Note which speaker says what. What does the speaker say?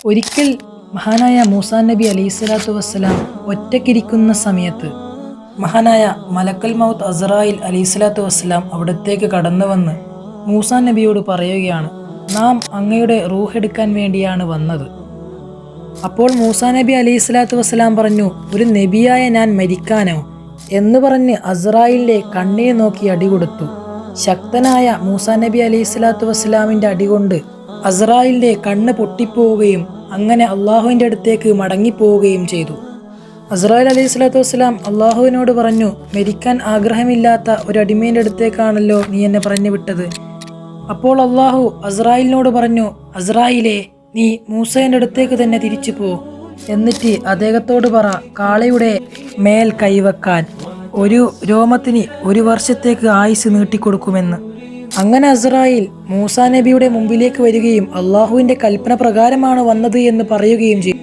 Speaker 1: ഒരിക്കൽ മഹാനായ മൂസാ നബി അലൈഹിസ്സലാത്തു വസ്സലാം ഒറ്റയ്ക്കിരിക്കുന്ന സമയത്ത് മഹാനായ മലക്കൽ മൗത്ത് അസ്രായിൽ അലൈഹിസ്സലാത്തു വസ്സലാം അവിടത്തേക്ക് കടന്നു വന്ന് മൂസാ നബിയോട് പറയുകയാണ്, നാം അങ്ങയുടെ റൂഹെടുക്കാൻ വേണ്ടിയാണ് വന്നത്. അപ്പോൾ മൂസാ നബി അലൈഹിസ്സലാത്തു വസ്സലാം പറഞ്ഞു, ഒരു നബിയായ ഞാൻ മരിക്കാനോ എന്ന് പറഞ്ഞ് അസ്രായിലിൻ്റെ കണ്ണിനെ നോക്കി അടികൊടുത്തു. ശക്തനായ മൂസാ നബി അലൈഹിസ്സലാത്തു വസ്സലാമിൻ്റെ അടികൊണ്ട് അസ്രായിലിൻ്റെ കണ്ണ് പൊട്ടിപ്പോവുകയും അങ്ങനെ അള്ളാഹുവിൻ്റെ അടുത്തേക്ക് മടങ്ങിപ്പോവുകയും ചെയ്തു. അസ്രായിൽ അലൈഹിസ്സലാത്തു വസ്സലാം അള്ളാഹുവിനോട് പറഞ്ഞു, മരിക്കാൻ ആഗ്രഹമില്ലാത്ത ഒരു അടിമേൻ്റെ അടുത്തേക്കാണല്ലോ നീ എന്നെ പറഞ്ഞു വിട്ടത്. അപ്പോൾ അള്ളാഹു അസ്രായിലിനോട് പറഞ്ഞു, അസ്രായിലെ, നീ മൂസേൻ്റെ അടുത്തേക്ക് തന്നെ തിരിച്ചു പോ. എന്നിട്ട് അദ്ദേഹത്തോട് പറ, കാളയുടെ മേൽ കൈവെക്കാൻ, ഒരു രോമത്തിന് 1 വർഷത്തേക്ക് ആയുസ് നീട്ടിക്കൊടുക്കുമെന്ന്. അങ്ങനെ അസ്രായിൽ മൂസാ നബിയുടെ മുമ്പിലേക്ക് വരികയും അള്ളാഹുവിൻ്റെ കൽപ്പന പ്രകാരമാണ് വന്നത് എന്ന് പറയുകയും ചെയ്തു.